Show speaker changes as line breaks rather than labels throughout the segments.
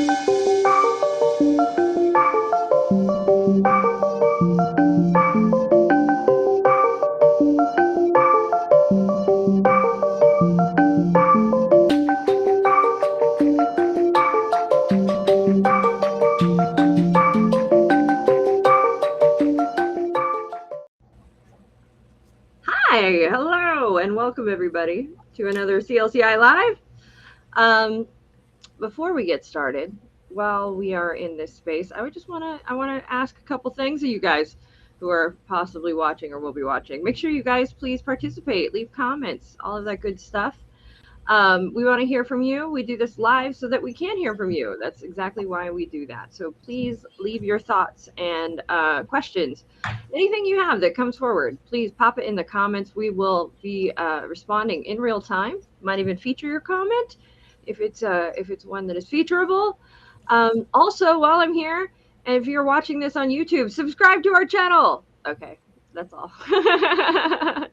Hi, hello, and welcome everybody to another CLCI Live. Before we get started, while we are in this space, I want to ask a couple things of you guys who are possibly watching or will be watching. Make sure you guys please participate, leave comments, all of that good stuff. We want to hear from you. We do this live so that we can hear from you. That's exactly why we do that. So please leave your thoughts and questions. Anything you have that comes forward, please pop it in the comments. We will be responding in real time. Might even feature your comment if it's one that is featurable. Also, while I'm here, and if you're watching this on YouTube, subscribe to our channel. Okay, that's all.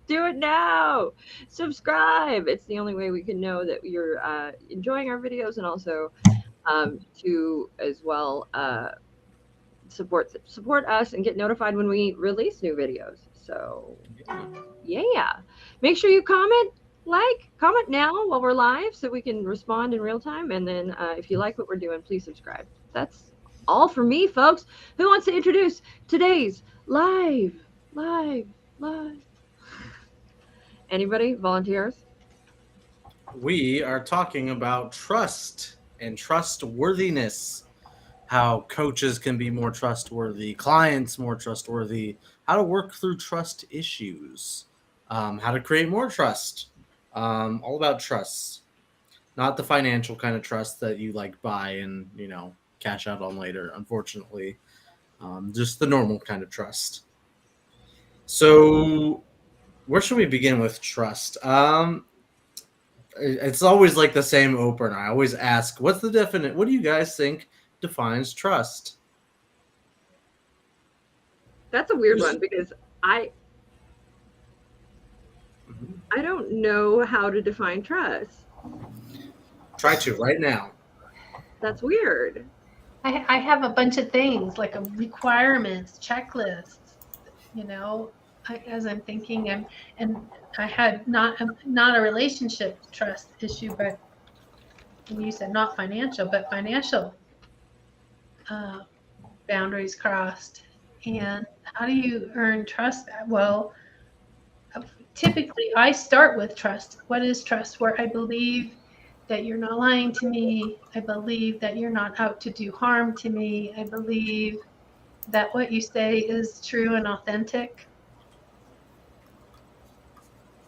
Do it now. Subscribe. It's the only way we can know that you're enjoying our videos, and also to as well support us and get notified when we release new videos. So yeah, make sure you comment now while we're live so we can respond in real time. And then if you like what we're doing, please subscribe. That's all for me, folks. Who wants to introduce today's live? Anybody? Volunteers?
We are talking about trust and trustworthiness, how coaches can be more trustworthy, clients more trustworthy, how to work through trust issues, how to create more trust, all about trust. Not the financial kind of trust that you like buy and, cash out on later, unfortunately. Just the normal kind of trust. So where should we begin with trust? It's always like the same opener. I always ask, what's the definite? What do you guys think defines trust?
That's a weird one because I don't know how to define trust.
Try to right now.
That's weird.
I have a bunch of things like requirements, checklists, as I'm thinking, and I had not a relationship trust issue, but you said not financial, but financial boundaries crossed. And how do you earn trust? Well, typically I start with trust. What is trust? Where I believe that you're not lying to me. I believe that you're not out to do harm to me. I believe that what you say is true and authentic.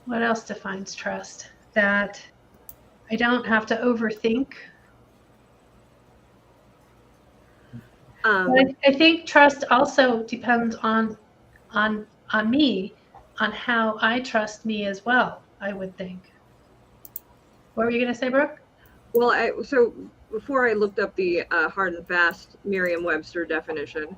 What else defines trust? That I don't have to overthink. I think trust also depends on me, on how I trust me as well, I would think. What were you going to say, Brooke?
Well, so before I looked up the hard and fast Merriam-Webster definition,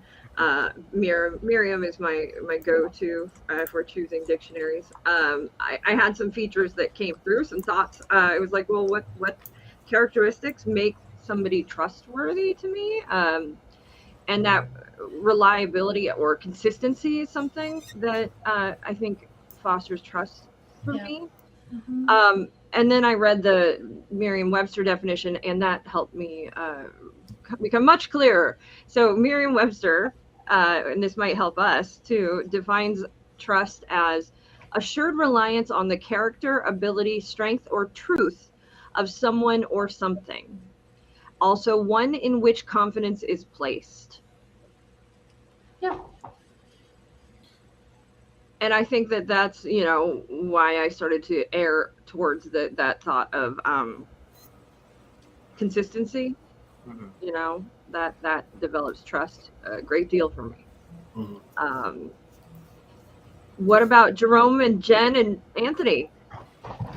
Merriam is my go-to for choosing dictionaries. I had some features that came through, some thoughts. It was like, well, what characteristics make somebody trustworthy to me? And that reliability or consistency is something that I think fosters trust for me. Mm-hmm. And then I read the Merriam-Webster definition, and that helped me become much clearer. So Merriam-Webster, and this might help us too, defines trust as assured reliance on the character, ability, strength, or truth of someone or something. Also, one in which confidence is placed.
Yeah.
And I think that that's, why I started to err towards that thought of consistency. Mm-hmm. That develops trust a great deal for me. Mm-hmm. What about Jerome and Jen and Anthony?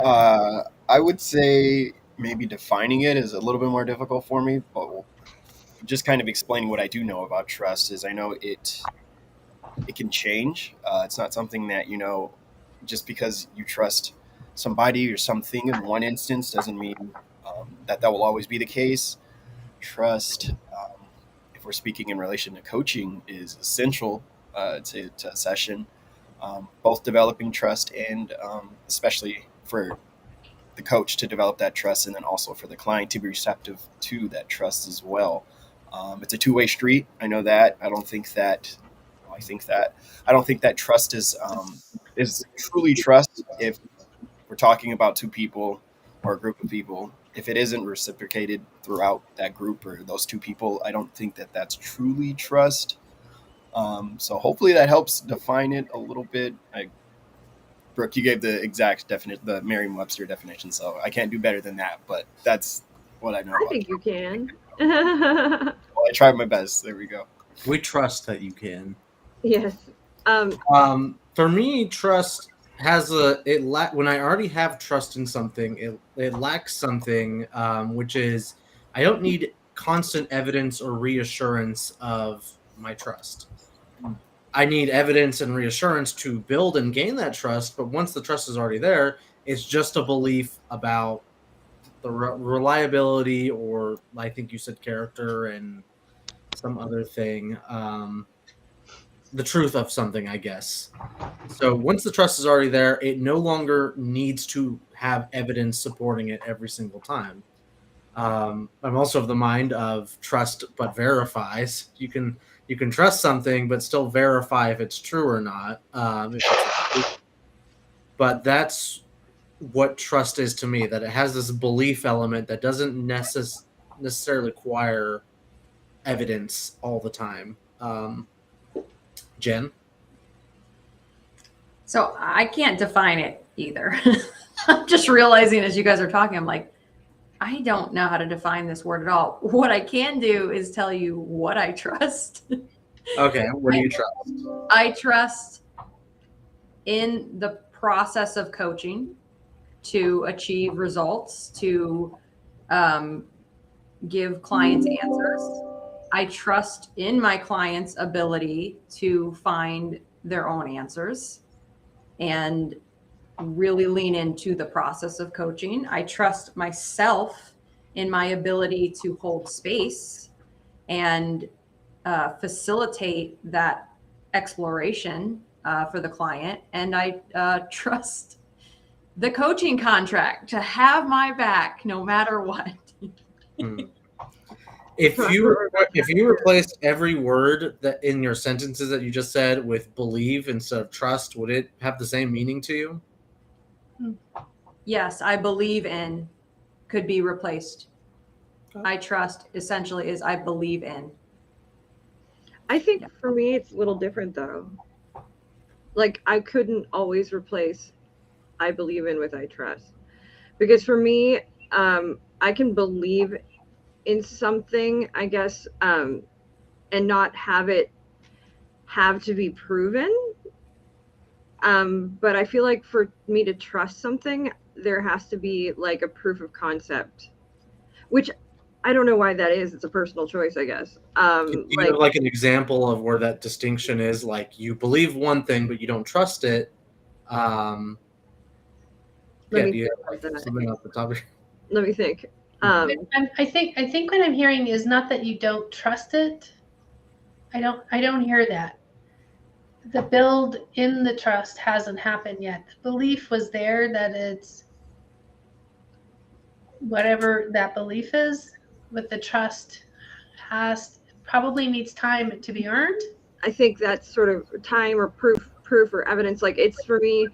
I would say maybe defining it is a little bit more difficult for me, but just kind of explaining what I do know about trust is I know it can change. It's not something that, just because you trust somebody or something in one instance doesn't mean that will always be the case. trust, if we're speaking in relation to coaching, is essential to a session, both developing trust and especially for the coach to develop that trust, and then also for the client to be receptive to that trust as well. It's a two-way street. I know that. I don't think that. Well, I think that. I don't think that trust is truly trust if we're talking about two people or a group of people. If it isn't reciprocated throughout that group or those two people, I don't think that that's truly trust. So hopefully that helps define it a little bit. Brooke, you gave the exact definition, the Merriam-Webster definition, so I can't do better than that. But that's what I know
I
about
think
it.
you can.
Well, I tried my best. There we go.
We trust that you can.
Yes.
For me, trust has when I already have trust in something, it lacks something, which is I don't need constant evidence or reassurance of my trust. I need evidence and reassurance to build and gain that trust, but once the trust is already there, it's just a belief about the reliability, or I think you said character and some other thing, the truth of something, I guess. So once the trust is already there, it no longer needs to have evidence supporting it every single time. I'm also of the mind of trust but verifies. You can trust something but still verify if it's true or not. But that's what trust is to me. That it has this belief element that doesn't necessarily require evidence all the time. Jen?
So I can't define it either. I'm just realizing as you guys are talking, I'm like, I don't know how to define this word at all. What I can do is tell you what I trust.
Okay, what do you trust?
I trust in the process of coaching to achieve results, to give clients answers. I trust in my clients' ability to find their own answers and really lean into the process of coaching. I trust myself in my ability to hold space and facilitate that exploration for the client. And I trust the coaching contract to have my back no matter what.
If you replaced every word that in your sentences that you just said with believe instead of trust, would it have the same meaning to you?
Yes, I believe in could be replaced. I trust essentially is I believe in.
I think for me it's a little different though. Like I couldn't always replace I believe in with I trust. Because for me, I can believe in something, I guess, and not have it have to be proven. But I feel like for me to trust something, there has to be like a proof of concept, which I don't know why that is. It's a personal choice, I guess.
Do you have like an example of where that distinction is? Like you believe one thing, but you don't trust it. Do you have like something off the top of your...
Let me think.
I think what I'm hearing is not that you don't trust it. I don't hear that. The build in the trust hasn't happened yet. The belief was there that it's whatever that belief is, but the trust probably needs time to be earned.
I think that's sort of time or proof or evidence. Like it's for me.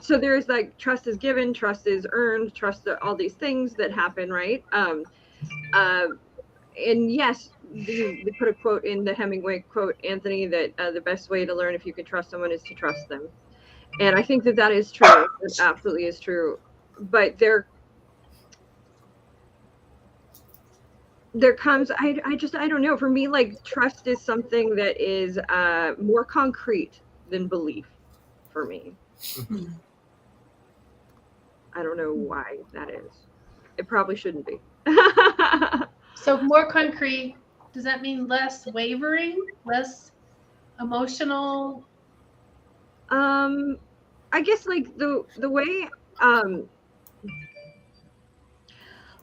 So there's like trust is given, trust is earned, trust all these things that happen, right? And yes, they put a quote in the Hemingway quote, Anthony, that the best way to learn if you can trust someone is to trust them. And I think that is true. It absolutely is true. But there comes, I don't know. For me, like trust is something that is more concrete than belief for me. I don't know why that is. It probably shouldn't be.
So more concrete, does that mean less wavering, less emotional?
I guess like the way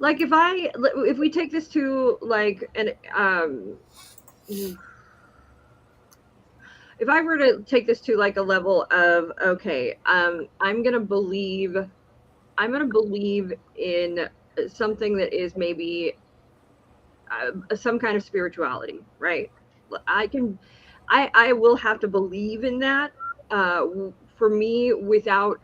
like if we take this to like an if I were to take this to like a level of, okay, I'm gonna believe in something that is maybe some kind of spirituality, right? I will have to believe in that, for me, without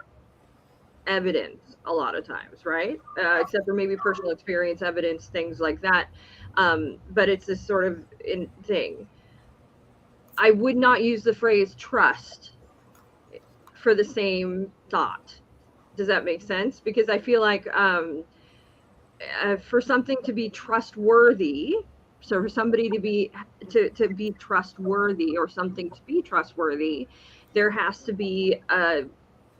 evidence a lot of times, right? Except for maybe personal experience evidence, things like that. But it's this sort of thing. I would not use the phrase trust for the same thought. Does that make sense? Because I feel like, for something to be trustworthy, so for somebody to be trustworthy, or something to be trustworthy, there has to be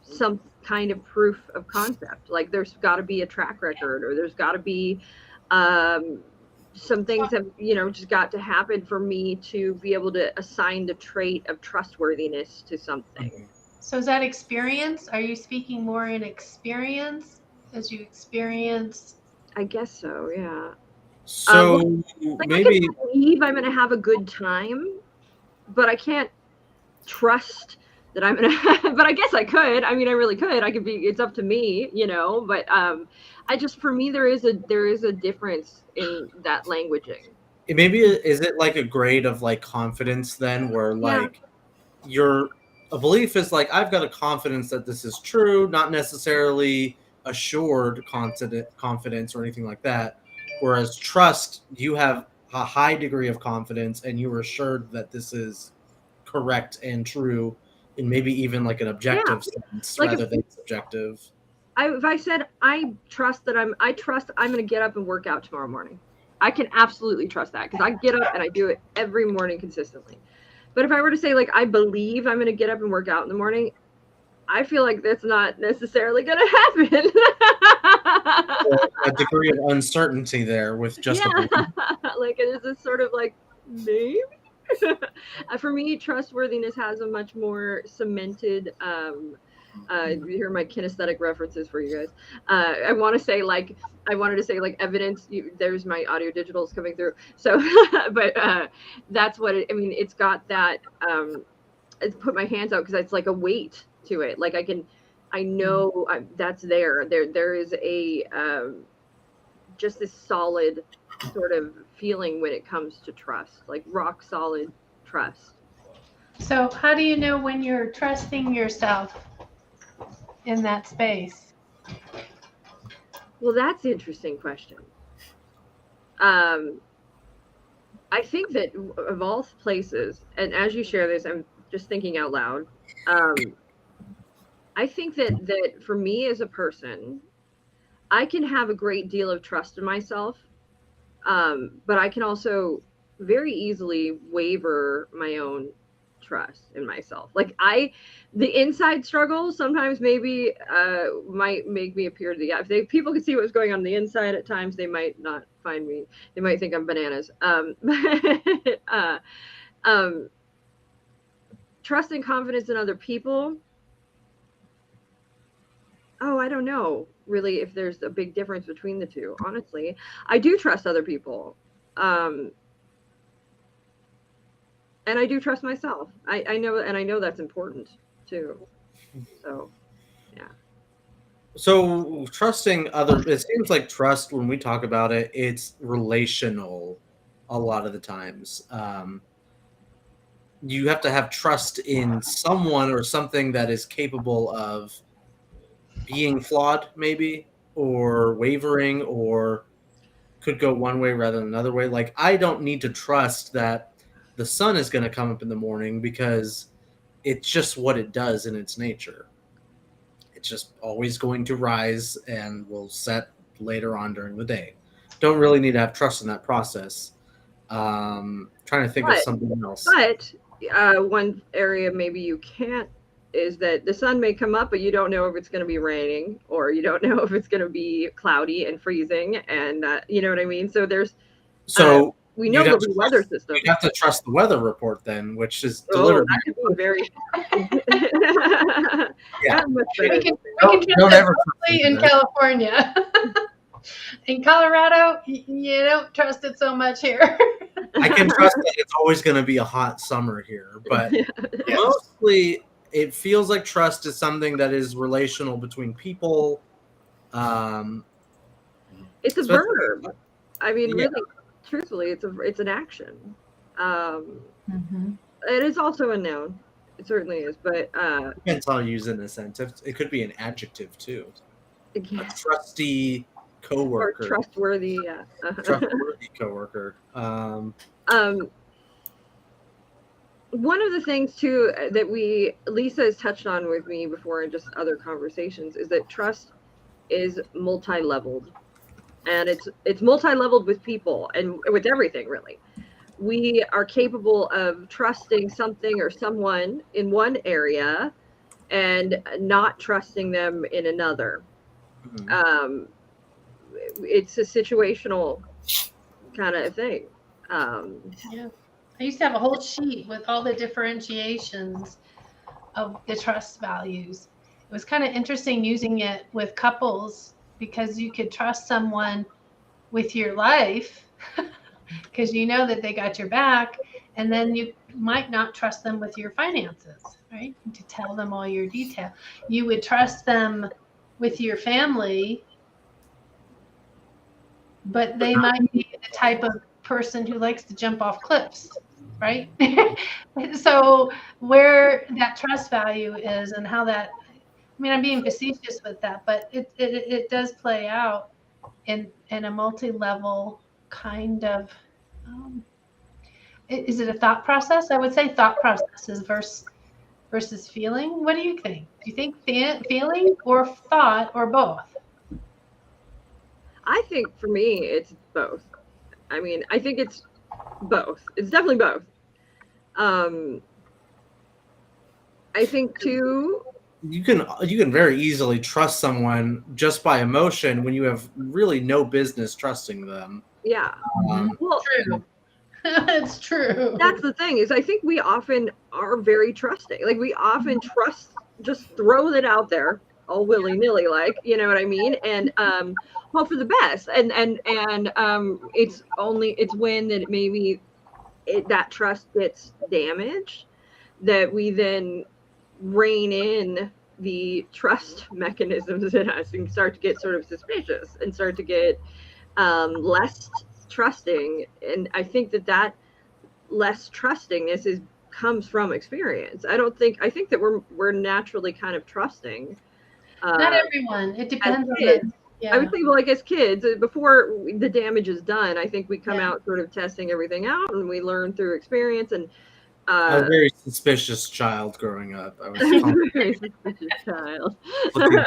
some kind of proof of concept. Like there's got to be a track record, or there's got to be um, some things have just got to happen for me to be able to assign the trait of trustworthiness to something.
So is that experience? Are you speaking more in experience as you experience?
I guess so, yeah.
So
Like I
maybe
can believe I'm going to have a good time, but I can't trust that I'm gonna but I guess I could. I mean, I really could. I could be, it's up to me, but I just, for me, there is a difference in that languaging.
maybe is it like a grade of like confidence then, where
Yeah.
like your a belief is like, I've got a confidence that this is true, not necessarily assured confidence or anything like that. Whereas trust, you have a high degree of confidence and you're assured that this is correct and true, in maybe even like an objective sense
Like if
rather than subjective.
I said I trust I'm going to get up and work out tomorrow morning, I can absolutely trust that, because I get up and I do it every morning consistently. But if I were to say, like, I believe I'm going to get up and work out in the morning, I feel like that's not necessarily going to happen.
A degree of uncertainty there with just a belief.
Like, it is this sort of like, maybe. For me, trustworthiness has a much more cemented. You hear my kinesthetic references for you guys. I wanted to say like evidence. There's my audio digitals coming through. So, but that's what it. I mean, it's got that. It's put my hands out, because it's like a weight to it. Like I know that's there. There is a just this solid sort of feeling when it comes to trust, like rock solid trust.
So how do you know when you're trusting yourself in that space?
Well, that's an interesting question. I think that of all places, and as you share this, I'm just thinking out loud. I think that for me as a person, I can have a great deal of trust in myself, but I can also very easily waver my own trust in myself. Like the inside struggle sometimes maybe might make me appear to if people could see what's going on the inside at times, they might not find me. They might think I'm bananas. Trust and confidence in other people. Oh, I don't know really if there's a big difference between the two. Honestly, I do trust other people. And I do trust myself. I know, and I know that's important too. So, yeah.
So trusting other, it seems like trust, when we talk about it, it's relational a lot of the times. You have to have trust in someone or something that is capable of being flawed, maybe, or wavering, or could go one way rather than another way. Like, I don't need to trust that the sun is going to come up in the morning, because it's just what it does in its nature. It's just always going to rise and will set later on during the day. Don't really need to have trust in that process. Trying to think of something else.
But one area maybe you can't is that the sun may come up, but you don't know if it's going to be raining, or you don't know if it's going to be cloudy and freezing, and you know what I mean. So there's we know there'll be weather systems.
You have to trust the weather report then, which is delivered.
That could be very.
Yeah.
We can trust it in California. In Colorado, you don't trust it so much here.
I can trust that it's always going to be a hot summer here, but
Yes.
mostly it feels like trust is something that is relational between people.
It's a
Especially-
verb. I mean,
Yeah.
really, truthfully, it's an action. Um,
Mm-hmm.
it is also a noun. It certainly is, but
Depends how you use it in a sentence. It could be an adjective too. A
yeah,
trusty
or
coworker,
trustworthy. Yeah.
trustworthy coworker.
Um, one of the things too that Lisa has touched on with me before in just other conversations is that trust is multi-leveled, and it's multi-leveled with people and with everything really. We are capable of trusting something or someone in one area and not trusting them in another.
Mhm.
It's a situational kind of thing.
Yeah. I used to have a whole sheet with all the differentiations of the trust values. It was kind of interesting using it with couples because you could trust someone with your life because you know that they got your back, and then you might not trust them with your finances, right? To tell them all your detail. You would trust them with your family, but they might be the type of person who likes to jump off cliffs, right? So where that trust value is and how that, I mean, I'm being facetious with that, but it does play out in a multi-level kind of, um, is it a thought process? I would say thought processes versus feeling. What do you think? Do you think feeling or thought or both?
I think for me, it's both. I mean, I think it's both. It's definitely both. Um, I think too.
You can very easily trust someone just by emotion when you have really no business trusting them.
Yeah. Well,
True. It's true.
that's the thing is I think we often are very trusting. Like we often trust, just throw it out there all willy nilly, like you know what I mean, and hope for the best. And it's when that maybe that trust gets damaged that we then rein in the trust mechanisms in us and start to get sort of suspicious and start to get less trusting. And I think that less trustingness is comes from experience. I think that we're naturally kind of trusting.
Not
Uh,
everyone. It
as
depends on
kids,
the,
I would
yeah.
say, well, like as kids, before the damage is done, I think we come
Yeah.
out sort of testing everything out, and we learn through experience. And
I was a very suspicious child growing up. I was constantly
very suspicious child.
looking.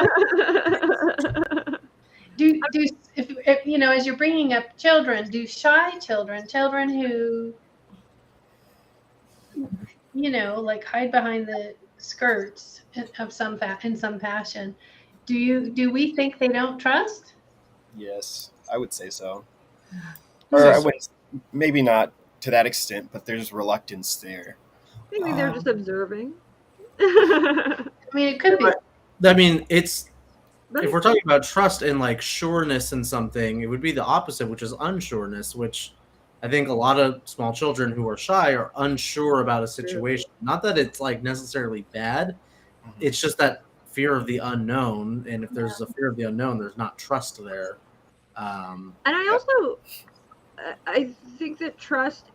Do if you know, as you're bringing up children, do shy children who, you know, like hide behind the skirts of in some fashion, do we think they don't trust?
Yes, I would say so.
This
Or I
is-
wouldn't, maybe not to that extent, but there's reluctance there.
Maybe they're just observing.
I mean, it could be.
I mean, it's
But
if we're talking about trust and like sureness in something, it would be the opposite, which is unsureness, which I think a lot of small children who are shy are unsure about a situation. Not that it's like necessarily bad,
Mhm.
it's just that fear of the unknown. And if there's a fear of the unknown, there's not trust there.
and I also I think that trust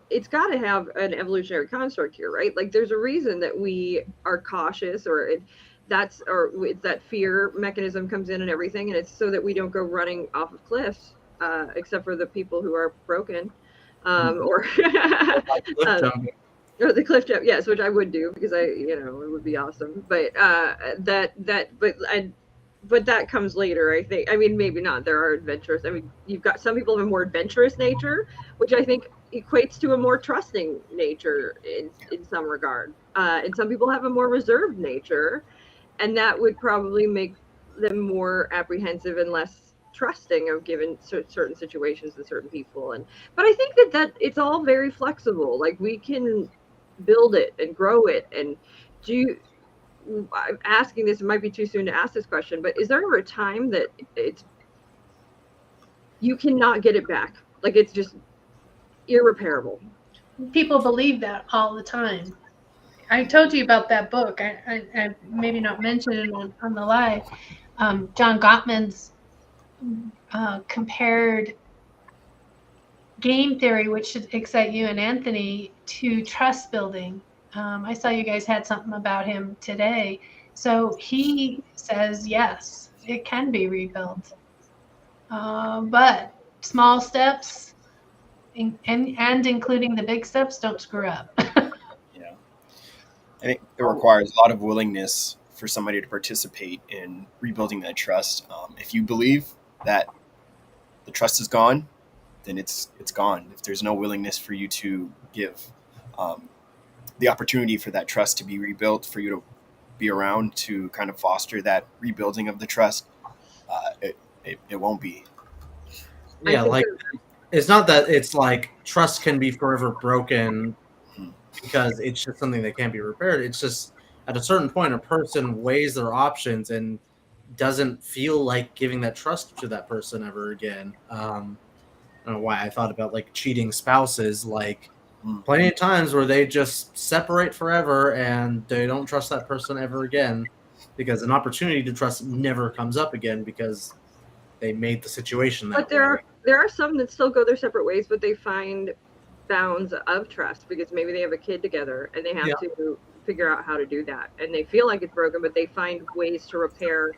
it's got to have an evolutionary construct here, right? Like there's a reason that we are cautious, or it's that fear mechanism comes in and everything, and it's so that we don't go running off of cliffs, except for the people who are broken, or
Cliff
uh,
jumping.
or the cliff jump, yes, which I would do because it would be awesome. But but that comes later, I think. I mean, maybe not. There are adventurous. I mean, you've got some people have a more adventurous nature, which I think equates to a more trusting nature in some regard. And some people have a more reserved nature, and that would probably make them more apprehensive and less trusting of given certain situations and certain people. But I think that it's all very flexible. Like we can build it and grow it. And do you, I'm asking this, it might be too soon to ask this question, but is there ever a time that it's you cannot get it back. Like it's just irreparable.
People believe that all the time. I told you about that book. I maybe not mentioned it on the live. John Gottman's compared game theory, which should excite you and Anthony, to trust building. I saw you guys had something about him today. So he says, yes, it can be rebuilt. But small steps and including the big steps, don't screw up.
Yeah. I think it requires a lot of willingness for somebody to participate in rebuilding that trust. If you believe that the trust is gone, then it's gone. If there's no willingness for you to give the opportunity for that trust to be rebuilt, for you to be around to kind of foster that rebuilding of the trust, it won't be.
Yeah, like it's not that it's like trust can be forever broken because it's just something that can't be repaired. It's just at a certain point, a person weighs their options and doesn't feel like giving that trust to that person ever again. I don't know why I thought about like cheating spouses, like plenty of times where they just separate forever and they don't trust that person ever again because an opportunity to trust never comes up again because they made the situation that
But there are some that still go their separate ways, but they find bounds of trust because maybe they have a kid together and they have to figure out how to do that. And they feel like it's broken, but they find ways to repair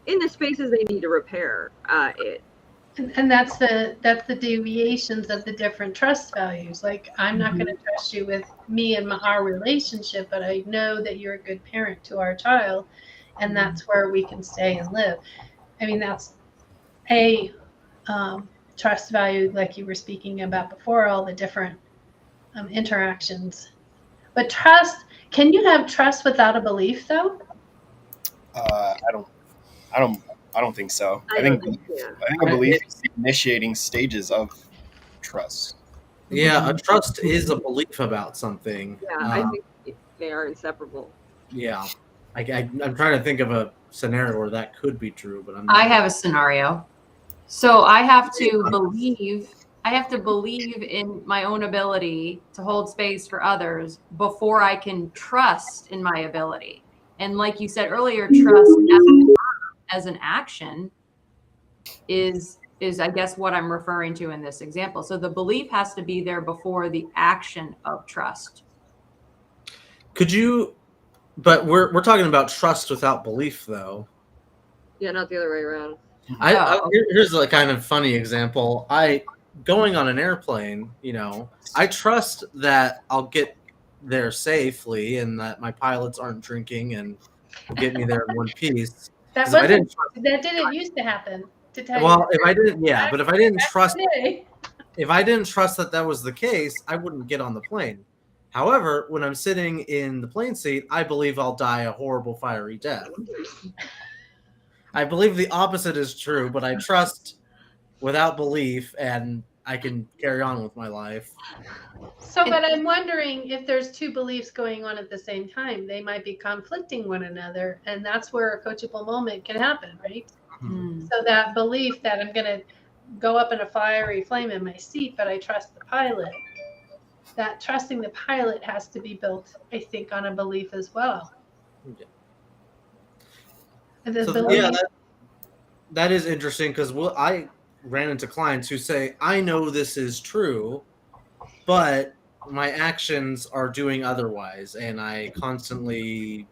in the spaces they need to repair it.
And that's the deviations of the different trust values. Like, I'm not going to trust you with me and our relationship, but I know that you're a good parent to our child, and that's where we can stay and live. I mean, that's a trust value, like you were speaking about before, all the different interactions. But trust, can you have trust without a belief, though?
I don't think so. I think a belief is the initiating stages of trust.
Yeah, a trust is a belief about something.
Yeah, I think they are inseparable.
Yeah, I'm trying to think of a scenario where that could be true, but I'm not.
I have a scenario. So I have to believe in my own ability to hold space for others before I can trust in my ability. And like you said earlier, trust as an action is I guess what I'm referring to in this example. So the belief has to be there before the action of trust.
Could you? But we're talking about trust without belief, though.
Yeah, not the other way around.
Here's a kind of funny example. Going on an airplane, I trust that I'll get there safely and that my pilots aren't drinking and will get me there in one piece.
That didn't used to happen. To tell
well,
you
if I didn't, yeah, but if I didn't trust,
today.
if I didn't trust that was the case, I wouldn't get on the plane. However, when I'm sitting in the plane seat, I believe I'll die a horrible, fiery death. I believe the opposite is true, but I trust without belief, and I can carry on with my life.
So, but I'm wondering if there's two beliefs going on at the same time. They might be conflicting one another, and that's where a coachable moment can happen, right?
Mm-hmm.
So that belief that I'm going to go up in a fiery flame in my seat, but I trust the pilot. That trusting the pilot has to be built, I think, on a belief as well.
Yeah. That is interesting because I ran into clients who say, I know this is true, but my actions are doing otherwise. And I constantly,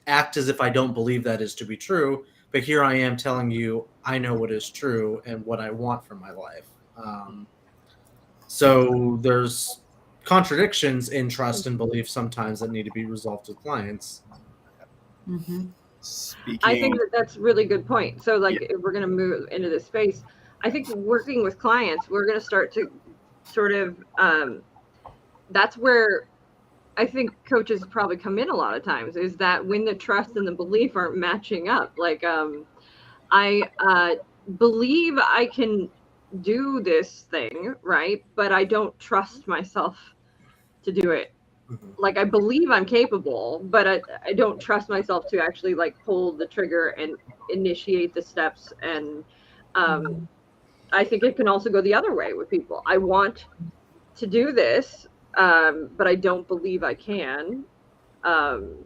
act as if I don't believe that is to be true. But here I am telling you, I know what is true and what I want from my life. So there's contradictions in trust and belief sometimes that need to be resolved with clients.
Mm-hmm.
I think that's a really good point. So if we're going to move into this space, I think working with clients, we're going to start to sort of, that's where I think coaches probably come in a lot of times, is that when the trust and the belief aren't matching up. Like, I believe I can do this thing, right? But I don't trust myself to do it. Like, I believe I'm capable, but I don't trust myself to actually pull the trigger and initiate the steps and I think it can also go the other way with people. I want to do this, but I don't believe I can. Um,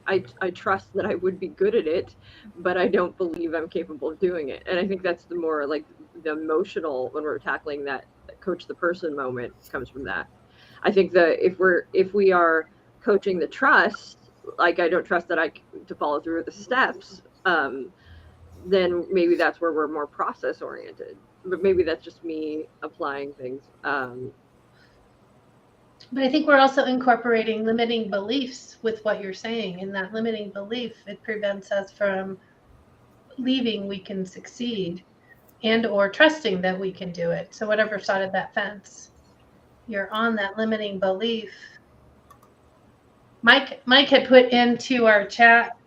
I trust that I would be good at it, but I don't believe I'm capable of doing it. And I think that's the more like the emotional when we're tackling that coach the person moment comes from that. I think that if we are coaching the trust, like I don't trust that to follow through with the steps, then maybe that's where we're more process oriented. But maybe that's just me applying things.
But I think we're also incorporating limiting beliefs with what you're saying. And that limiting belief, it prevents us from believing we can succeed and or trusting that we can do it. So whatever side of that fence you're on, that limiting belief. Mike had put into our chat.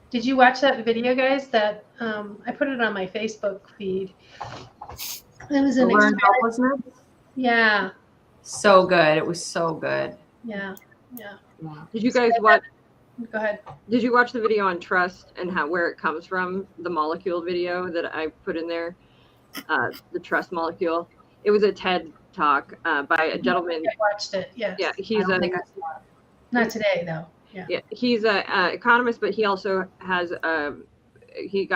Did you watch that video, guys? That I put it on my Facebook feed. It was an
Learned
experience.
helplessness.
Yeah.
So good. It was so good.
Yeah.
Did you guys watch?
Go ahead.
Did you watch the video on trust and where it comes from? The molecule video that I put in there, the trust molecule. It was a TED talk by a gentleman.
I watched it. Yes.
Yeah, he's
not today though.
Yeah, he's a economist, but he also has he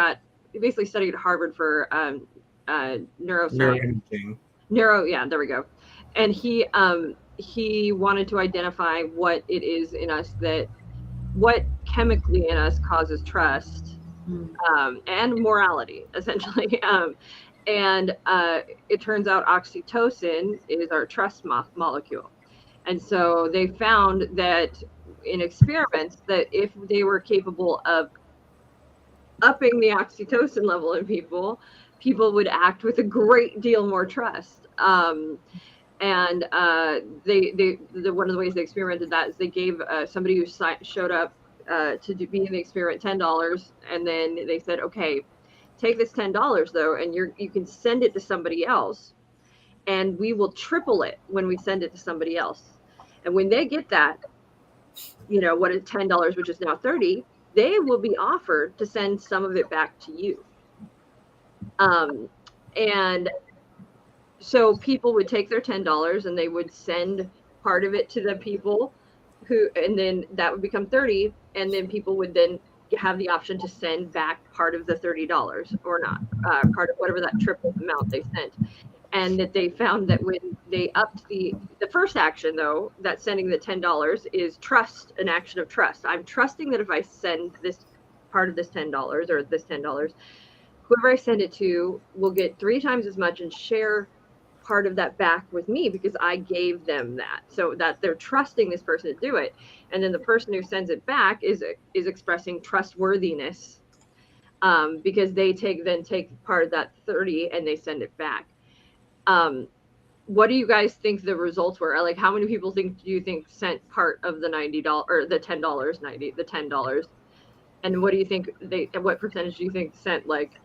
basically studied at Harvard for neuroscience. Yeah, there we go. And he wanted to identify what it is in us what chemically in us causes trust and morality, essentially. And it turns out oxytocin is our trust molecule. And so they found that in experiments that if they were capable of upping the oxytocin level in people would act with a great deal more trust. And one of the ways they experimented that is they gave somebody who showed up to be in the experiment $10, and then they said, okay, take this $10 though, and you can send it to somebody else, and we will triple it when we send it to somebody else. And when they get that, what is $10, which is now 30, they will be offered to send some of it back to you. And so people would take their $10 and they would send part of it to the people and then that would become 30. And then people would then have the option to send back part of the $30 or not, part of whatever that triple amount they sent. And that they found that when they upped the first action, though, that sending the $10 is trust, an action of trust. I'm trusting that if I send this part of this $10 or this $10, whoever I send it to will get 3 times as much and share part of that back with me because I gave them that. So that they're trusting this person to do it. And then the person who sends it back is expressing trustworthiness because they take part of that 30 and they send it back. What do you guys think the results were? Like, how many people do you think sent part of the $90 or the $10? And what do you think what percentage do you think sent like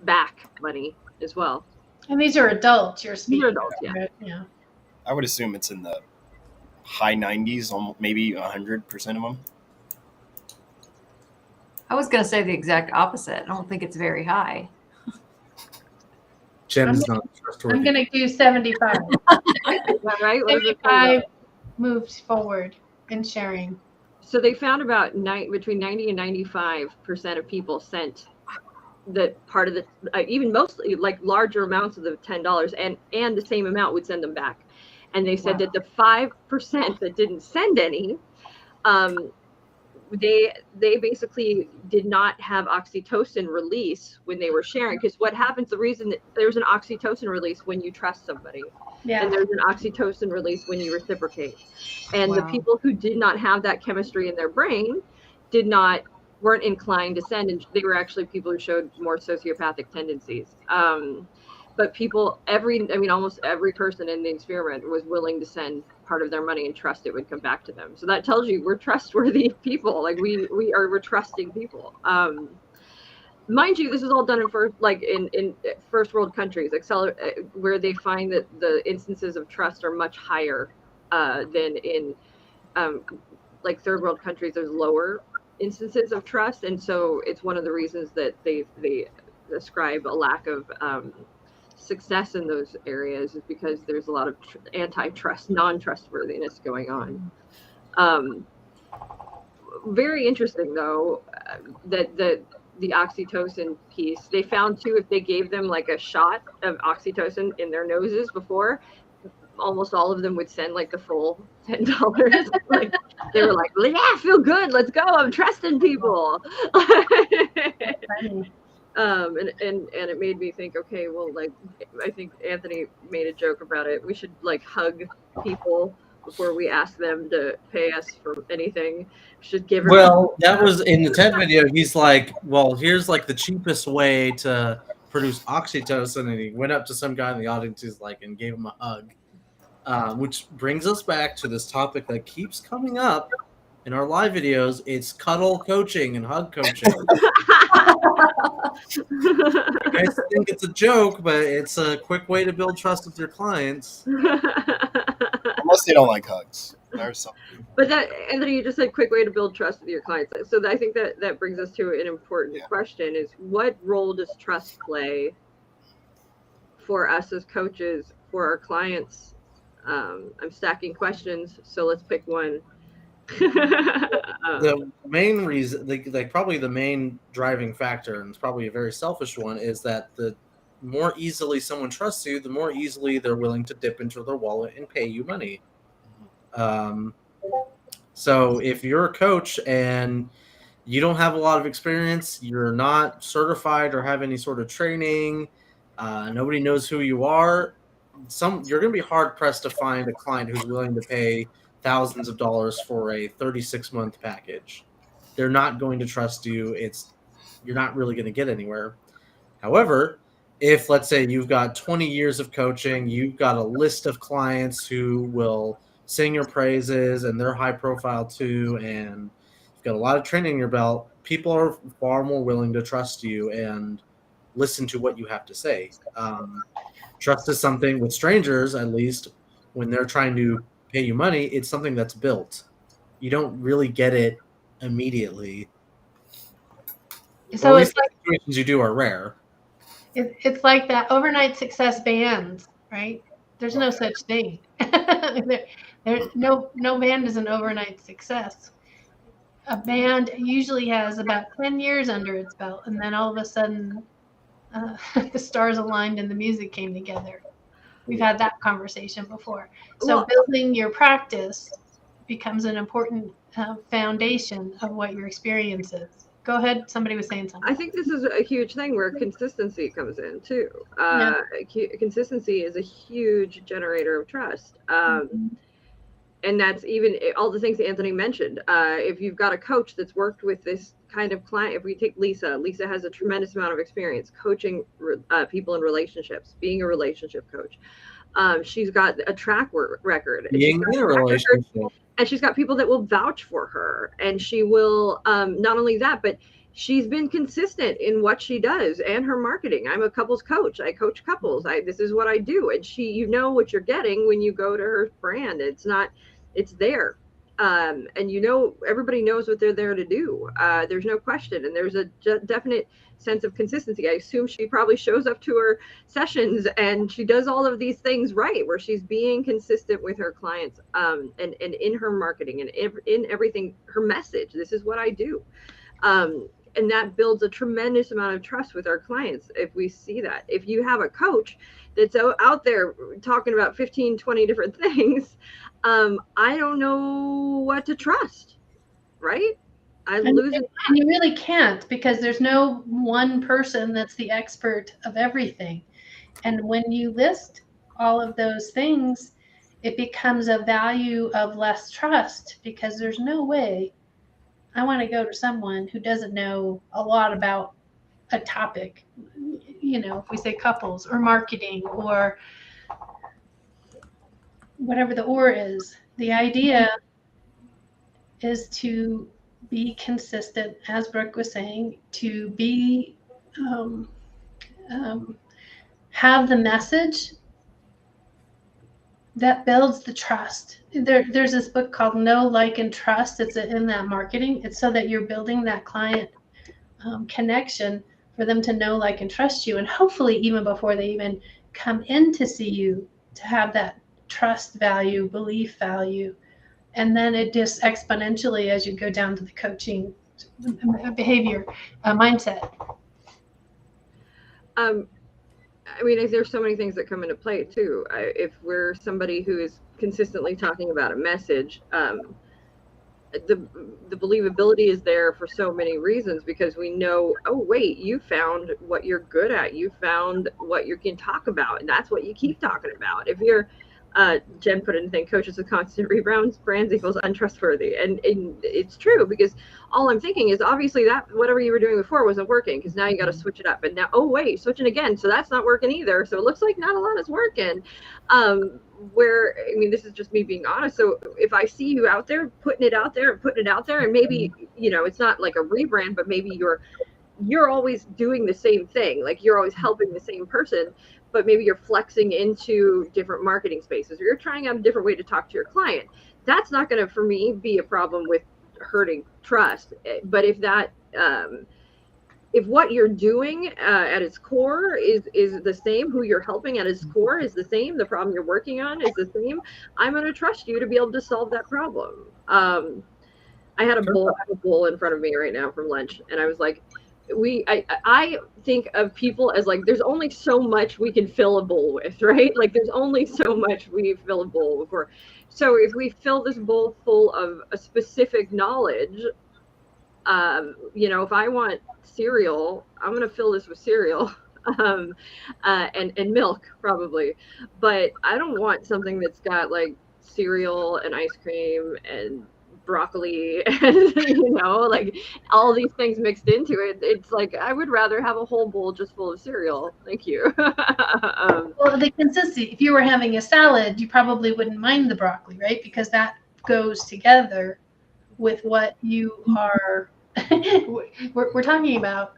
back money as well?
And these are adults you're speaking.
These are adults,
yeah.
I would assume it's in the high 90s, maybe 100% of them.
I was going to say the exact opposite. I don't think it's very high.
Jim's not trustworthy.
I'm going to do 75.
Is that right?
75 moves forward in sharing.
So they found about between 90 and 95% of people sent the part of the even mostly like larger amounts of the $10 and the same amount would send them back. And they said that the 5% that didn't send any, they basically did not have oxytocin release when they were sharing, because what happens, the reason that there's an oxytocin release when you trust somebody, and there's an oxytocin release when you reciprocate, and the people who did not have that chemistry in their brain weren't inclined to send, and they were actually people who showed more sociopathic tendencies. But almost every person in the experiment was willing to send part of their money and trust it would come back to them. So that tells you we're trustworthy people. Like we're trusting people. Mind you, this is all done in first world countries, where they find that the instances of trust are much higher than in like third world countries. There's lower instances of trust, and so it's one of the reasons that they describe a lack of success in those areas is because there's a lot of antitrust, non-trustworthiness going on. Um, Very interesting though, that the oxytocin piece. They found too, if they gave them like a shot of oxytocin in their noses before, almost all of them would send like the full $10. Like they were like, yeah, I feel good. Let's go. I'm trusting people.
Funny.
And it made me think, okay, well, like I think Anthony made a joke about it. We should like hug people before we ask them to pay us for anything. We should give them.
Well, that was in the TED video. He's like, well, here's like the cheapest way to produce oxytocin. And he went up to some guy in the audience, he's like, and gave him a hug. Which brings us back to this topic that keeps coming up in our live videos. It's cuddle coaching and hug coaching. You guys think it's a joke, but it's a quick way to build trust with your clients.
Unless they don't like hugs. There's something.
But that, Anthony, you just said quick way to build trust with your clients. So I think that brings us to an important question: is what role does trust play for us as coaches, for our clients? I'm stacking questions, so let's pick one.
The main reason, like probably the main driving factor, and it's probably a very selfish one, is that the more easily someone trusts you, the more easily they're willing to dip into their wallet and pay you money. So if you're a coach and you don't have a lot of experience, you're not certified or have any sort of training, nobody knows who you are, you're going to be hard pressed to find a client who's willing to pay thousands of dollars for a 36-month package. They're not going to trust you. You're not really going to get anywhere. However, if let's say you've got 20 years of coaching, you've got a list of clients who will sing your praises and they're high profile too, and you've got a lot of training in your belt, people are far more willing to trust you and listen to what you have to say. Trust is something, with strangers at least, when they're trying to pay you money, it's something that's built. You don't really get it immediately.
So
it's like situations you do are rare.
It's like that overnight success bands, right? There's no such thing. There's no band is an overnight success. A band usually has about 10 years under its belt, and then all of a sudden the stars aligned and the music came together. We've had that conversation before. So building your practice becomes an important foundation of what your experience is. Go ahead. Somebody was saying something.
I think this is a huge thing where consistency comes in too. Consistency is a huge generator of trust. And that's even all the things that Anthony mentioned. If you've got a coach that's worked with this kind of client, if we take Lisa has a tremendous amount of experience coaching people in relationships, being a relationship coach. She's got a track record.
Being in a relationship.
And she's got people that will vouch for her. And she will, not only that, but she's been consistent in what she does and her marketing. I'm a couples coach. I coach couples. This is what I do. And you know what you're getting when you go to her brand. It's there. And everybody knows what they're there to do. There's no question. And there's a definite sense of consistency. I assume she probably shows up to her sessions and she does all of these things right, where she's being consistent with her clients, and in her marketing and in everything, her message. This is what I do. And that builds a tremendous amount of trust with our clients if we see that. If you have a coach that's out there talking about 15, 20 different things, I don't know what to trust, right?
And you really can't, because there's no one person that's the expert of everything. And when you list all of those things, it becomes a value of less trust, because there's no way I want to go to someone who doesn't know a lot about a topic. If we say couples or marketing or whatever the or is, the idea is to be consistent, as Brooke was saying, to be have the message that builds the trust. There's this book called Know, Like, and Trust. It's in that marketing. It's so that you're building that client connection for them to know, like, and trust you. And hopefully even before they even come in to see you, to have that trust value, belief value. And then it just exponentially as you go down to the coaching behavior mindset.
I mean, there's so many things that come into play too. If we're somebody who is consistently talking about a message, the believability is there for so many reasons, because we know, oh wait, you found what you're good at, you found what you can talk about, and that's what you keep talking about. If you're Jen put in the thing, coaches with constant rebounds brands equals untrustworthy, and it's true, because all I'm thinking is obviously that whatever you were doing before wasn't working, because now you got to switch it up, and now, oh wait, switching again, so that's not working either, so it looks like not a lot is working. Where, I mean, this is just me being honest. So if I see you out there putting it out there and putting it out there, and maybe, you know, it's not like a rebrand, but maybe you're always doing the same thing, like you're always helping the same person, but maybe you're flexing into different marketing spaces, or you're trying out a different way to talk to your client. That's not going to, for me, be a problem with hurting trust. But if that if what you're doing at its core is the same, who you're helping at its core is the same, the problem you're working on is the same, I'm going to trust you to be able to solve that problem. I have a bowl in front of me right now from lunch, and I was like, I think of people as like, there's only so much we can fill a bowl with, right? Like there's only so much we fill a bowl for. So if we fill this bowl full of a specific knowledge, you know, if I want cereal, I'm going to fill this with cereal, and milk probably, but I don't want something that's got like cereal and ice cream and broccoli and, you know, like all these things mixed into it. It's like, I would rather have a whole bowl just full of cereal. Thank you.
Well, the consistency, if you were having a salad, you probably wouldn't mind the broccoli, right? Because that goes together with what you are we're talking about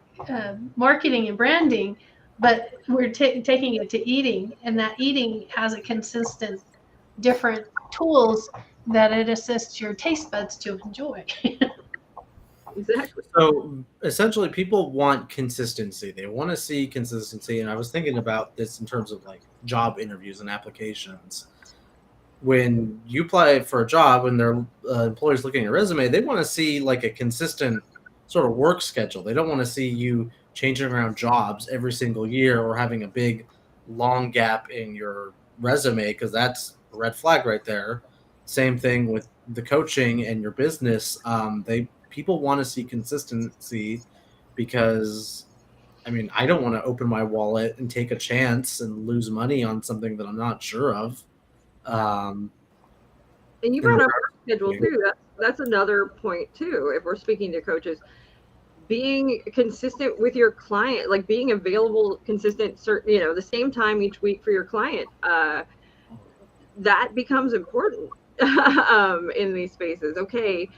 marketing and branding, but we're taking it to eating, and that eating has a consistent different tools that it assists your taste buds to enjoy.
Exactly.
So essentially, people want consistency. They want to see consistency. And I was thinking about this in terms of like job interviews and applications. When you apply for a job and their employers looking at your resume, they want to see like a consistent sort of work schedule. They don't want to see you changing around jobs every single year or having a big long gap in your resume, because that's a red flag right there. Same thing with the coaching and your business. People want to see consistency, because I mean, I don't want to open my wallet and take a chance and lose money on something that I'm not sure of.
And you brought up work schedule too. That's another point too. If we're speaking to coaches, being consistent with your client, like being available, consistent, certain, you know, the same time each week for your client, that becomes important in these spaces. Okay,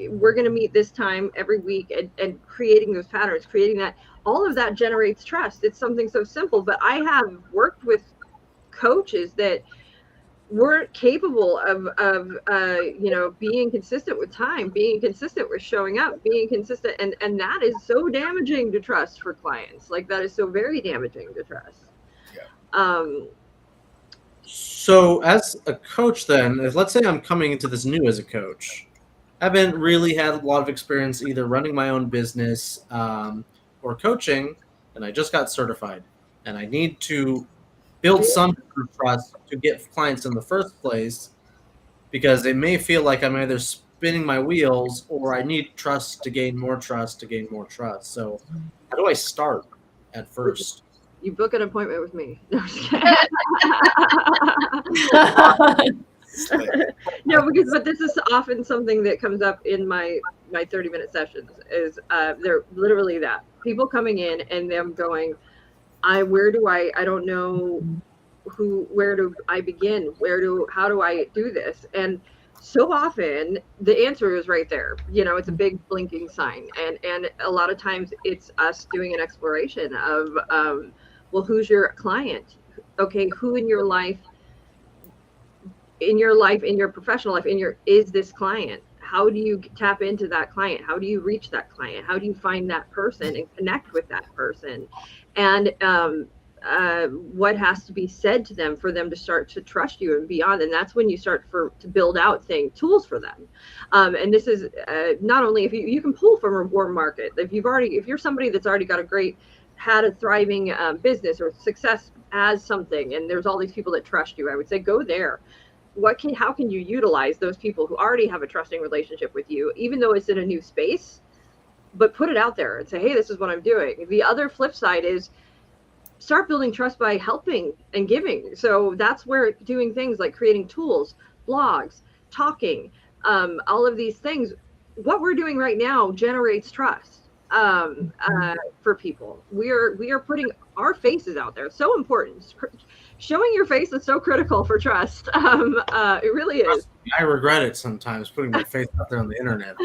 we're going to meet this time every week, and creating those patterns, creating that, all of that generates trust. It's something so simple, but I have worked with coaches that weren't capable of you know, being consistent with time, being consistent with showing up, being consistent, and that is so damaging to trust for clients. Like that is so very damaging to trust. Yeah.
So as a coach then, if let's say I'm coming into this new as a coach, I haven't really had a lot of experience either running my own business or coaching, and I just got certified, and I need to build some trust to get clients in the first place, because it may feel like I'm either spinning my wheels or I need trust to gain more trust to gain more trust. So how do I start at first?
You book an appointment with me. No, no, but this is often something that comes up in my 30-minute sessions, is they're literally that, people coming in and them going, I don't know where do I begin? How do I do this? And so often the answer is right there. You know, it's a big blinking sign. And a lot of times it's us doing an exploration of, well, who's your client? Okay, who in your life, in your professional life, is this client? how do you tap into that client? How do you reach that client? How do you find that person and connect with that person? And what has to be said to them for them to start to trust you and beyond? And that's when you start to build out tools for them. And this is not only if you can pull from a warm market. If you're somebody that's already got had a thriving business or success as something, and there's all these people that trust you, I would say go there. How can you utilize those people who already have a trusting relationship with you, even though it's in a new space, but put it out there and say, hey, this is what I'm doing. The other flip side is start building trust by helping and giving. So that's where doing things like creating tools, blogs, talking, all of these things, what we're doing right now generates trust for people. We are putting our faces out there. It's so important. Showing your face is so critical for trust. It really is.
I regret it sometimes, putting my face out there on the internet.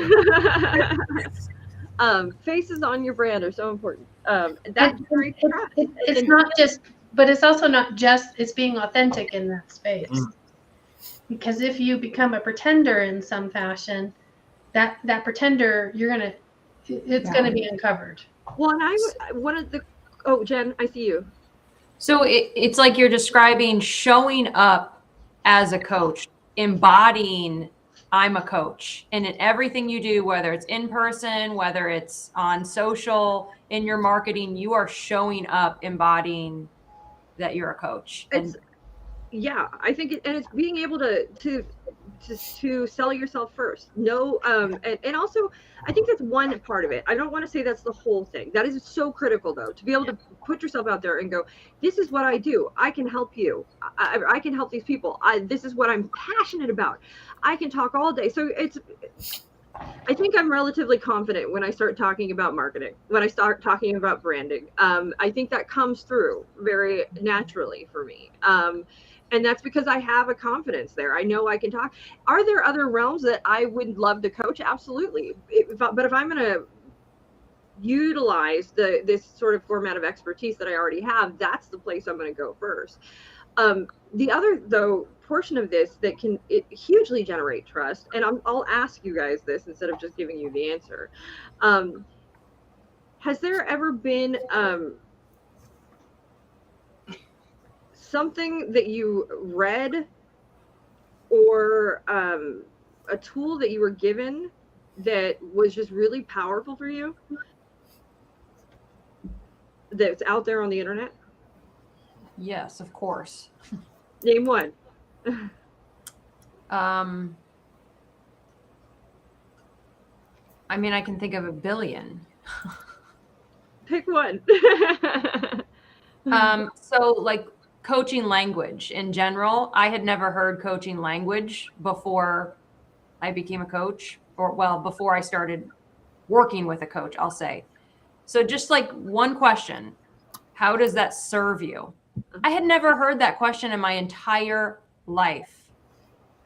Faces on your brand are so important. That generates trust.
It's not just, but it's also not just, it's being authentic in that space. Because if you become a pretender in some fashion, that pretender, it's gonna be uncovered.
Well, and Jen, I see you.
So it's like you're describing showing up as a coach, embodying I'm a coach. And in everything you do, whether it's in person, whether it's on social, in your marketing, you are showing up embodying that you're a coach.
Yeah, I think it's being able to sell yourself first. No, and also I think that's one part of it. I don't want to say that's the whole thing. That is so critical though, to be able to put yourself out there and go, this is what I do. I can help you. I can help these people. This is what I'm passionate about. I can talk all day. So I think I'm relatively confident when I start talking about marketing, when I start talking about branding. I think that comes through very naturally for me. And that's because I have a confidence there. I know I can talk. Are there other realms that I would love to coach? Absolutely. But if I'm going to utilize this sort of format of expertise that I already have, that's the place I'm going to go first. The other, though, portion of this that can hugely generate trust, and I'll ask you guys this instead of just giving you the answer. Has there ever been something that you read or a tool that you were given that was just really powerful for you that's out there on the internet?
Yes, of course.
Name one.
I mean, I can think of a billion.
Pick one.
So like coaching language in general, I had never heard coaching language before I became a coach, before I started working with a coach, I'll say. So just like one question, how does that serve you? I had never heard that question in my entire life.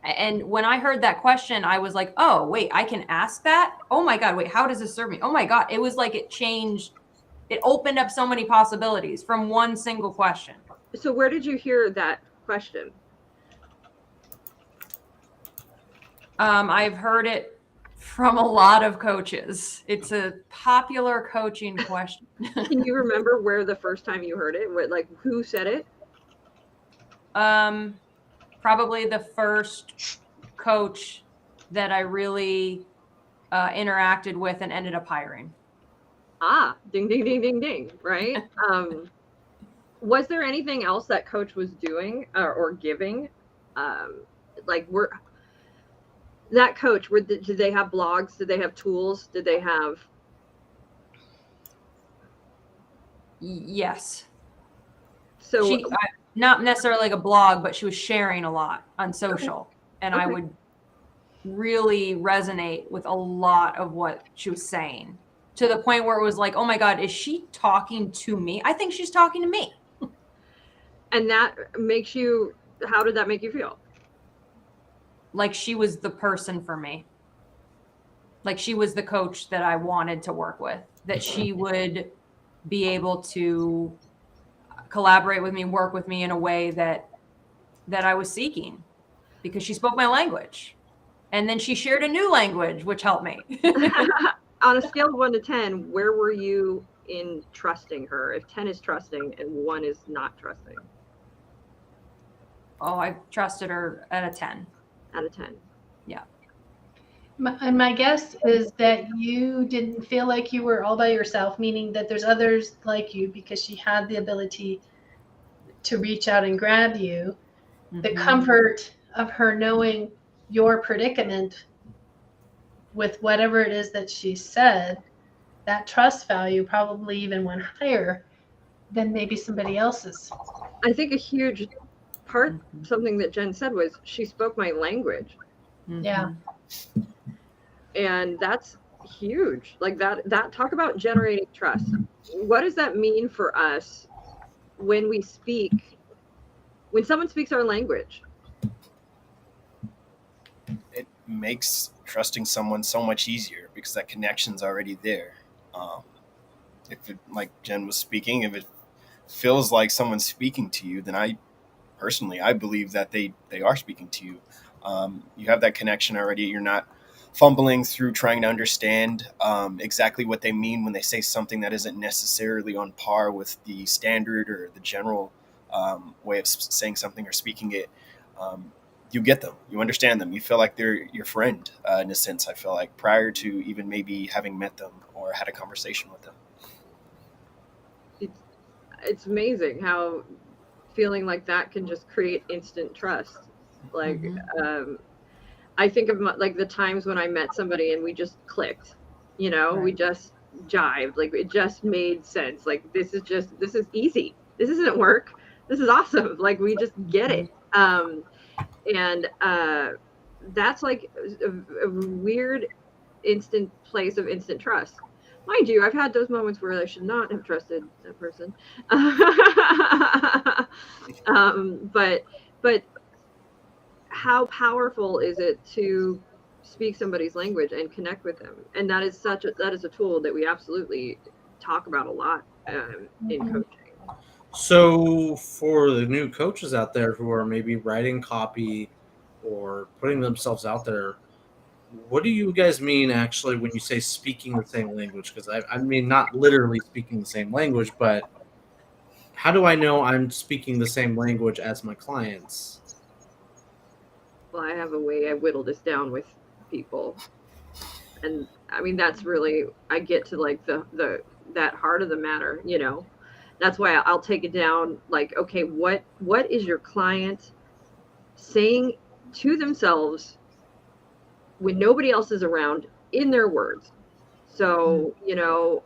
And when I heard that question, I was like, oh, wait, I can ask that? Oh my God, wait, how does this serve me? Oh my God. It was like it changed. It opened up so many possibilities from one single question.
So where did you hear that question?
I've heard it from a lot of coaches. It's a popular coaching question.
Can you remember where the first time you heard it? Who said it?
Probably the first coach that I really interacted with and ended up hiring.
Ding, ding, ding, ding, ding, right? Was there anything else that coach was doing or giving? That coach, did they have blogs? Did they have tools? Did they have?
Yes.
So
not necessarily like a blog, but she was sharing a lot on social. And I would really resonate with a lot of what she was saying, to the point where it was like, oh my God, is she talking to me? I think she's talking to me.
And that makes you, how did that make you feel?
Like she was the person for me. Like she was the coach that I wanted to work with, that she would be able to collaborate with me, work with me in a way that I was seeking, because she spoke my language. And then she shared a new language, which helped me.
On a scale of 1 to 10, where were you in trusting her? If 10 is trusting and 1 is not trusting.
Oh, I trusted her at a 10.
Out of 10.
And my guess is that you didn't feel like you were all by yourself, meaning that there's others like you because she had the ability to reach out and grab you. The comfort of her knowing your predicament with whatever it is that she said, that trust value probably even went higher than maybe somebody else's.
I think a huge part, something that Jen said, was she spoke my language.
Yeah.
And that's huge. Like that talk about generating trust. What does that mean for us when we speak, when someone speaks our language?
It makes trusting someone so much easier because that connection's already there. If it, like Jen was speaking, if it feels like someone's speaking to you, then I believe that they are speaking to you. You have that connection already. You're not fumbling through trying to understand exactly what they mean when they say something that isn't necessarily on par with the standard or the general way of saying something or speaking it. You get them, you understand them, you feel like they're your friend in a sense. I feel like prior to even maybe having met them or had a conversation with them.
It's amazing how feeling like that can just create instant trust. Like, I think of like the times when I met somebody and we just clicked, you know, we just jived, like it just made sense. Like this is easy. This isn't work. This is awesome. Like we just get it. And that's like a weird instant place of instant trust. Mind you, I've had those moments where I should not have trusted that person. But how powerful is it to speak somebody's language and connect with them? And that is a tool that we absolutely talk about a lot in coaching.
So, for the new coaches out there who are maybe writing copy or putting themselves out there, what do you guys mean actually when you say speaking the same language? Because I mean, not literally speaking the same language, but how do I know I'm speaking the same language as my clients?
Well, I have a way I whittle this down with people. And I mean, that's really, I get to like that heart of the matter, you know. That's why I'll take it down like, okay, what is your client saying to themselves when nobody else is around in their words? So, you know,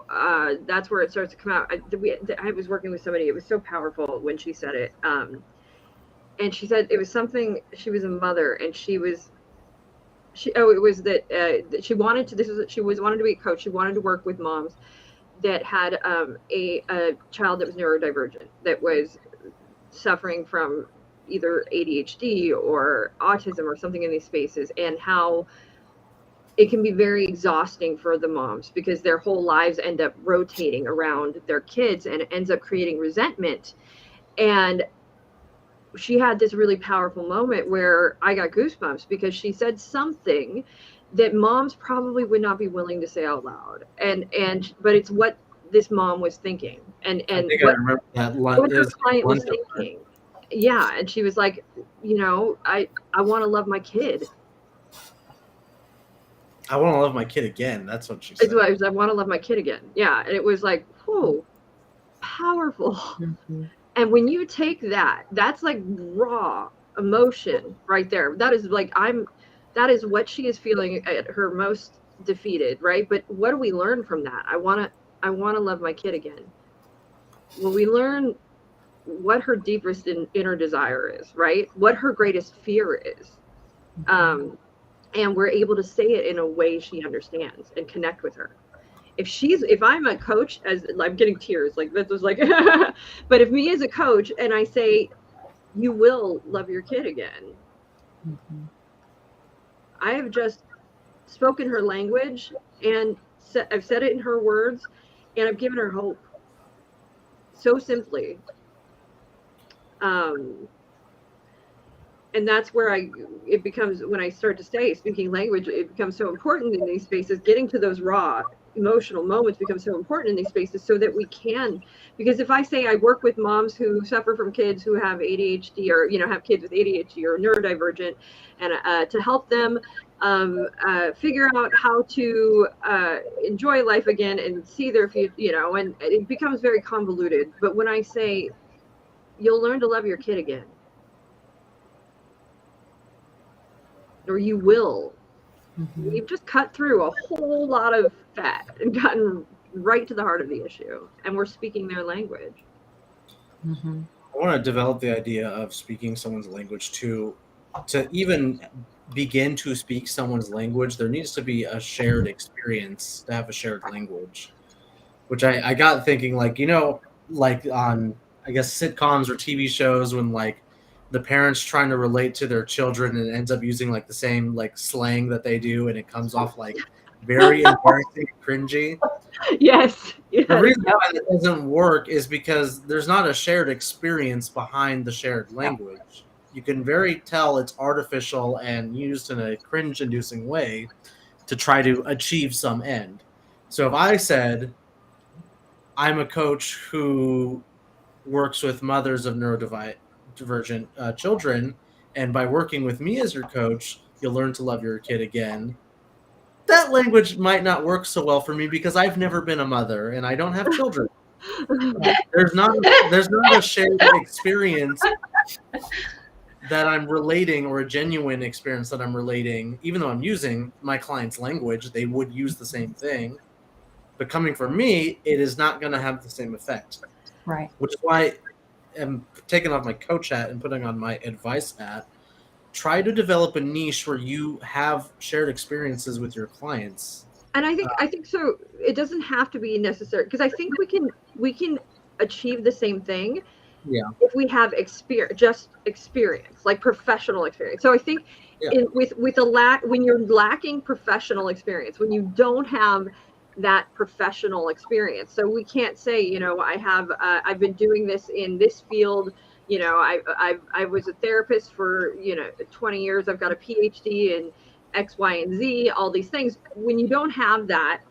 that's where it starts to come out. I was working with somebody, it was so powerful when she said it. And she said it was something, she was a mother and it was that she wanted to, she wanted to be a coach. She wanted to work with moms that had a child that was neurodivergent, that was suffering from either ADHD or autism or something in these spaces, and how it can be very exhausting for the moms because their whole lives end up rotating around their kids and it ends up creating resentment. And she had this really powerful moment where I got goosebumps because she said something that moms probably would not be willing to say out loud. But it's what this mom was thinking and
I think
what,
I remember that
what her client was
lunch.
thinking. Yeah. And she was like, you know, I want to love my kid.
I want to love my kid again. That's what she said.
It's what I want to love my kid again. Yeah. And it was like, whoa, powerful. And when you take that, that's like raw emotion right there. That is like, that is what she is feeling at her most defeated, right? But what do we learn from that? I want to love my kid again. Well, we learn what her deepest inner desire is, right? What her greatest fear is. And we're able to say it in a way she understands and connect with her. If I'm a coach, as I'm getting tears, like this was like, but if me as a coach and I say, you will love your kid again. I have just spoken her language and I've said it in her words and I've given her hope. So simply. and that's where it becomes, when I start to say speaking language, it becomes so important in these spaces. Getting to those raw emotional moments becomes so important in these spaces, so that we can, because if I say I work with moms who suffer from kids who have ADHD, or have kids with ADHD or neurodivergent, and to help them figure out how to enjoy life again and see their future, and it becomes very convoluted. But when I say you'll learn to love your kid again, or you will, we've just cut through a whole lot of fat and gotten right to the heart of the issue, and we're speaking their language.
Mm-hmm.
I want to develop the idea of speaking someone's language to even begin to speak someone's language. There needs to be a shared experience to have a shared language, which I got thinking, like, like on, I guess, sitcoms or TV shows, when like the parents trying to relate to their children and ends up using like the same like slang that they do, and it comes off like very embarrassing and cringy.
Yes,
The
yes.
reason why it doesn't work is because there's not a shared experience behind the shared language. You can very tell it's artificial and used in a cringe-inducing way to try to achieve some end. So if I said, I'm a coach who works with mothers of neurodivergent children, and by working with me as your coach, you'll learn to love your kid again. That language might not work so well for me because I've never been a mother and I don't have children. There's not a shared experience that I'm relating, or a genuine experience that I'm relating. Even though I'm using my client's language, they would use the same thing. But coming from me, it is not going to have the same effect.
Right.
Which is why I'm taking off my coach hat and putting on my advice hat. Try to develop a niche where you have shared experiences with your clients.
And I think so. It doesn't have to be necessary, because I think we can achieve the same thing.
Yeah.
If we have experience, like professional experience. So I think with a lack, when you're lacking professional experience, when you don't have that professional experience, so we can't say, I've been doing this in this field. I was a therapist for 20 years. I've got a PhD in X, Y, and Z. All these things. When you don't have that,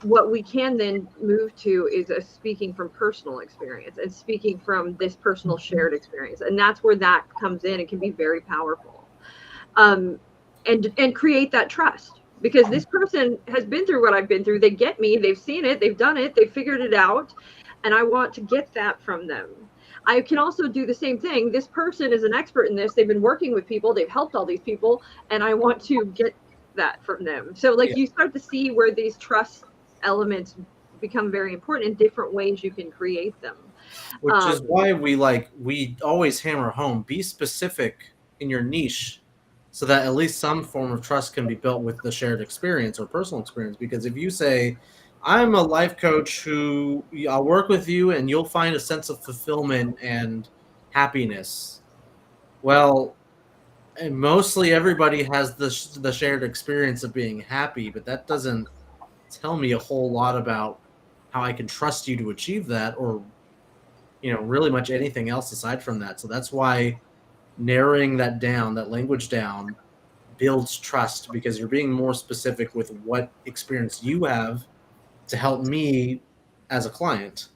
what we can then move to is a speaking from personal experience, and speaking from this personal shared experience, and that's where that comes in. It can be very powerful, and create that trust, because this person has been through what I've been through. They get me. They've seen it. They've done it. They've figured it out, and I want to get that from them. I can also do the same thing. This person is an expert in this. They've been working with people. They've helped all these people, and I want to get that from them. So you start to see where these trust elements become very important, in different ways you can create them.
Which is why we always hammer home, be specific in your niche, so that at least some form of trust can be built with the shared experience or personal experience. Because if you say, I'm a life coach who I'll work with you and you'll find a sense of fulfillment and happiness, well, and mostly everybody has the shared experience of being happy, but that doesn't tell me a whole lot about how I can trust you to achieve that, or really much anything else aside from that. So that's why narrowing that down, that language down, builds trust, because you're being more specific with what experience you have to help me as a client.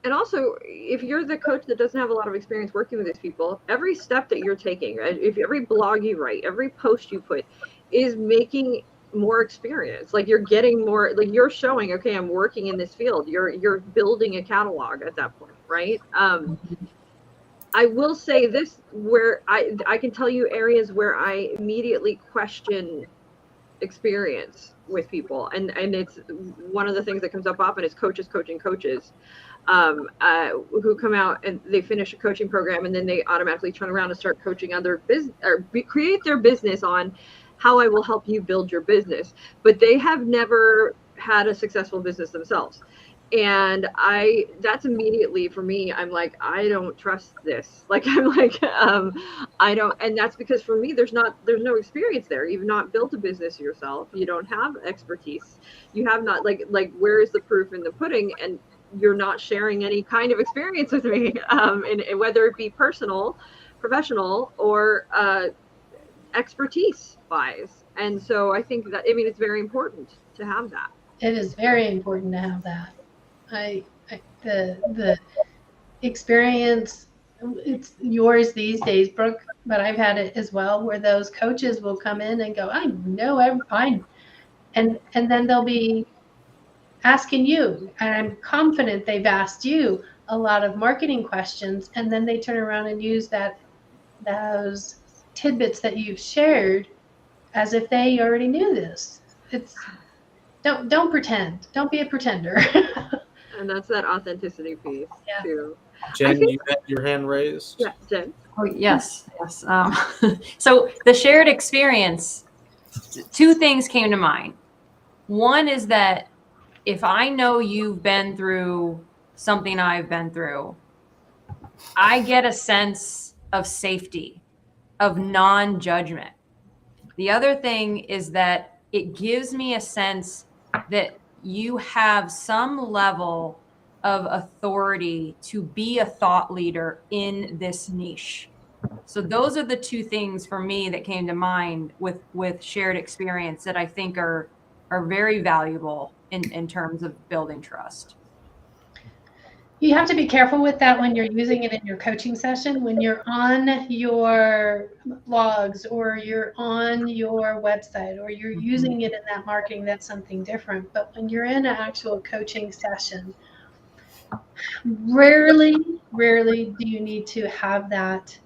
And also, if you're the coach that doesn't have a lot of experience working with these people, every step that you're taking, if every blog you write, every post you put, is making more experience. Like, you're getting more, like, you're showing, okay, I'm working in this field. You're building a catalog at that point, right? I will say this, where I can tell you areas where I immediately question experience with people, and it's one of the things that comes up often is coaches coaching coaches, who come out and they finish a coaching program, and then they automatically turn around and start coaching other business, or create their business on how I will help you build your business, but they have never had a successful business themselves. And that's immediately, for me, I'm like, I don't trust this. Like, I'm like, I don't, and that's because for me, there's no experience there. You've not built a business yourself. You don't have expertise. You have not, like, where is the proof in the pudding? And you're not sharing any kind of experience with me, and whether it be personal, professional or expertise wise. And so I think that, I mean, it's very important to have that.
It is very important to have that. The experience, it's yours these days, Brooke, but I've had it as well, where those coaches will come in and go, I know, and then they'll be asking you, and I'm confident they've asked you a lot of marketing questions, and then they turn around and use those tidbits that you've shared as if they already knew this. It's don't pretend. Don't be a pretender.
And that's that authenticity piece
Yeah.
too.
Jen,
think-
you had your hand raised.
Yeah, Jen.
Oh, yes. So the shared experience, two things came to mind. One is that if I know you've been through something I've been through, I get a sense of safety, of non-judgment. The other thing is that it gives me a sense that you have some level of authority to be a thought leader in this niche. So those are the two things for me that came to mind with shared experience that I think are very valuable in terms of building trust.
You have to be careful with that when you're using it in your coaching session, when you're on your blogs or you're on your website or you're using it in that marketing, that's something different. But when you're in an actual coaching session, rarely do you need to have that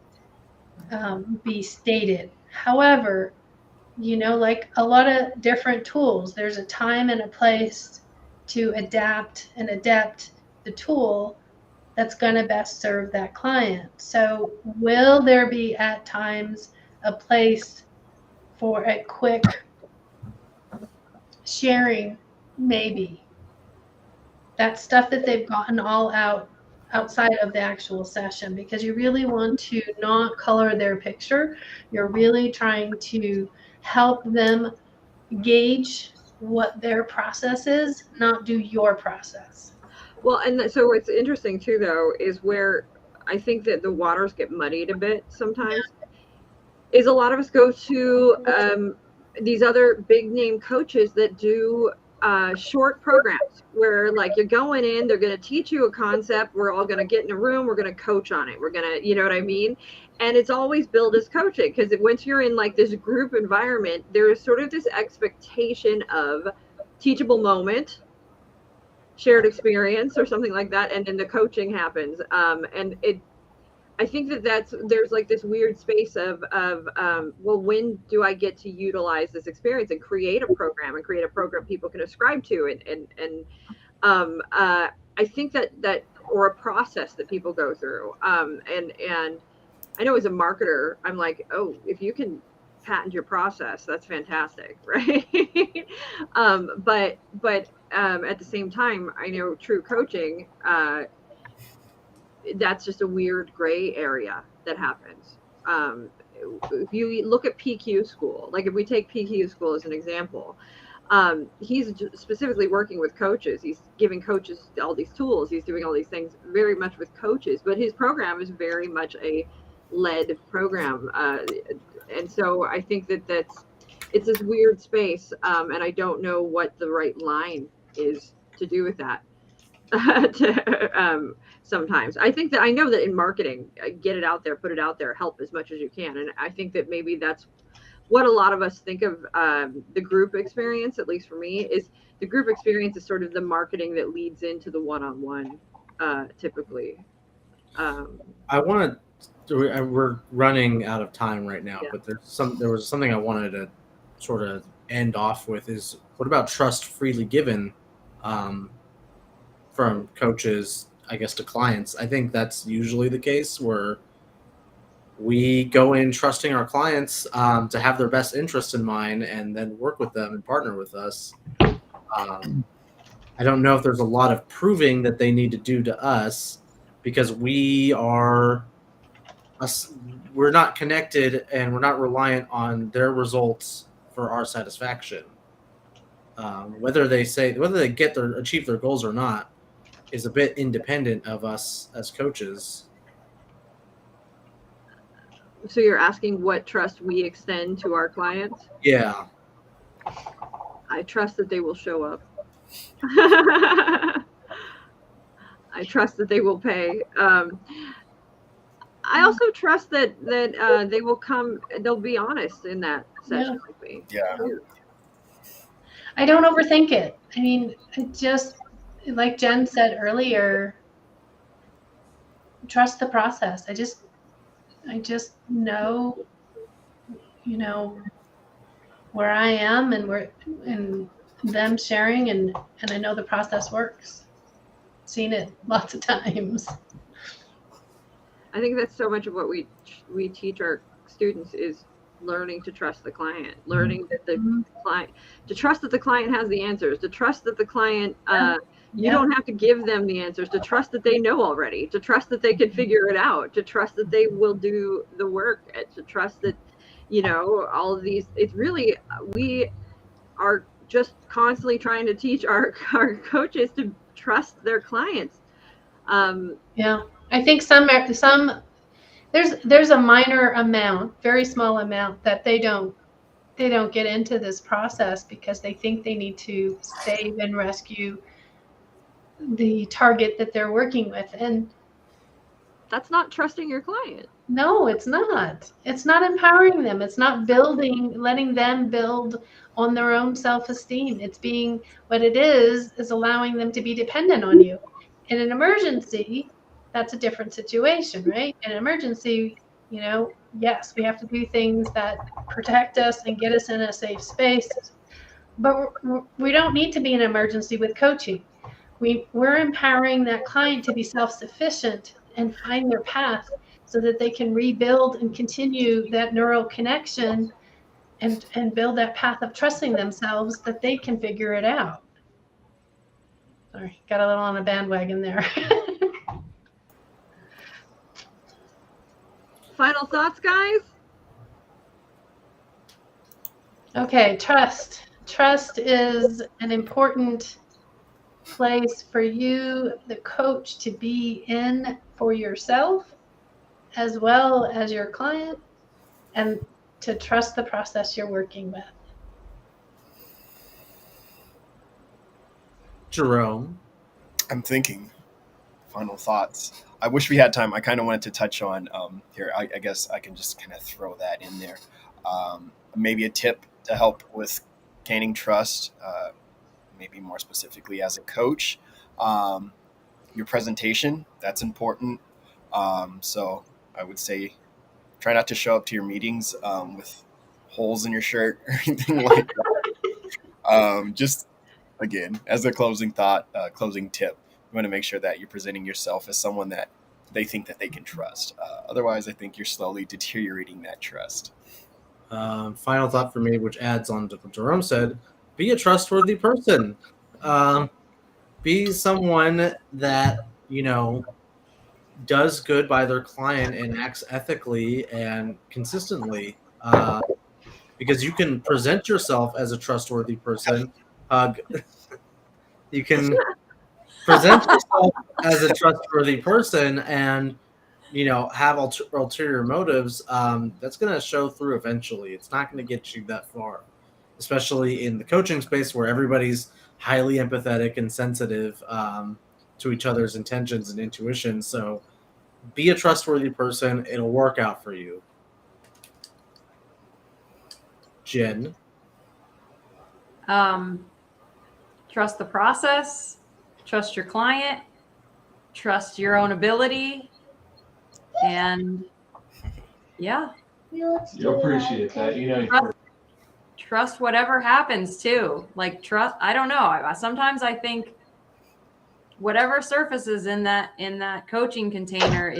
be stated. However, like a lot of different tools, there's a time and a place to adapt and adapt the tool that's going to best serve that client. So, will there be at times a place for a quick sharing? Maybe. That's stuff that they've gotten all outside of the actual session, because you really want to not color their picture. You're really trying to help them gauge what their process is, not do your process.
Well, and so what's interesting too, though, is where I think that the waters get muddied a bit sometimes. Is a lot of us go to these other big name coaches that do short programs where, like, you're going in, they're going to teach you a concept. We're all going to get in a room. We're going to coach on it. We're going to, you know what I mean? And it's always billed as coaching, because once you're in like this group environment, there's sort of this expectation of teachable moment, shared experience, or something like that, and then the coaching happens. And I think there's like this weird space of well, when do I get to utilize this experience and create a program people can ascribe to, and I think that or a process that people go through, and I know as a marketer, I'm like, oh, if you can patent your process, that's fantastic, right? But at the same time, I know true coaching, that's just a weird gray area that happens. If you look at PQ School, like if we take PQ School as an example, he's specifically working with coaches. He's giving coaches all these tools. He's doing all these things very much with coaches, but his program is very much a led program. And so I think it's this weird space, and I don't know what the right line is to do with that. Sometimes I think that I know that in marketing, get it out there, put it out there, help as much as you can. And I think that maybe that's what a lot of us think of the group experience, at least for me, is the group experience is sort of the marketing that leads into the one-on-one, typically.
I want to. We're running out of time right now,
Yeah.
but there was something I wanted to sort of end off with. Is what about trust freely given from coaches, I guess, to clients? I think that's usually the case where we go in trusting our clients to have their best interests in mind, and then work with them and partner with us. I don't know if there's a lot of proving that they need to do to us, because we're not connected and we're not reliant on their results for our satisfaction. Whether they achieve their goals or not is a bit independent of us as coaches.
So you're asking what trust we extend to our clients?
Yeah.
I trust that they will show up. I trust that they will pay. I also trust that they will come. They'll be honest in that
Yeah.
session with me.
Yeah.
I don't overthink it. I mean, I just, like Jen said earlier, trust the process. I just know, you know, where I am and them sharing and I know the process works. Seen it lots of times.
I think that's so much of what we teach our students is learning to trust the client, learning that the
Mhm.
client, to trust that the client has the answers, to trust that the client, you
Yeah.
don't have to give them the answers, to trust that they know already, to trust that they can figure it out, to trust that they will do the work, to trust that, all of these. It's really, we are just constantly trying to teach our coaches to trust their clients.
Yeah. I think some there's a minor amount, very small amount that they don't get into this process because they think they need to save and rescue the target that they're working with. And
that's not trusting your client.
no, it's not. It's not empowering them. It's not letting them build on their own self-esteem. It's being what it is allowing them to be dependent on you. In an emergency, that's a different situation, right? In an emergency, yes, we have to do things that protect us and get us in a safe space. But we don't need to be in an emergency with coaching. We're empowering that client to be self-sufficient and find their path so that they can rebuild and continue that neural connection and build that path of trusting themselves that they can figure it out. Sorry, got a little on a bandwagon there.
Final thoughts, guys?
Okay, trust. Trust is an important place for you, the coach, to be in for yourself as well as your client, and to trust the process you're working with.
Jerome.
I'm thinking. Final thoughts. I wish we had time. I kind of wanted to touch on here. I guess I can just kind of throw that in there. Maybe a tip to help with gaining trust. Maybe more specifically as a coach. Um, your presentation, that's important. So I would say try not to show up to your meetings with holes in your shirt or anything like that. Just again, as a closing thought, closing tip, you want to make sure that you're presenting yourself as someone that they think that they can trust. Otherwise, I think you're slowly deteriorating that trust.
Final thought for me, which adds on to what Jerome said: be a trustworthy person. Um, be someone that does good by their client and acts ethically and consistently. Because you can present yourself as a trustworthy person. You can present yourself as a trustworthy person and have ulterior motives. That's going to show through eventually. It's not going to get you that far, especially in the coaching space where everybody's highly empathetic and sensitive to each other's intentions and intuition. So be a trustworthy person. It'll work out for you. Jen.
Trust the process, trust your client, trust your own ability, and yeah.
You'll appreciate that.
Trust whatever happens too. Like trust, I don't know. Sometimes I think whatever surfaces in that coaching container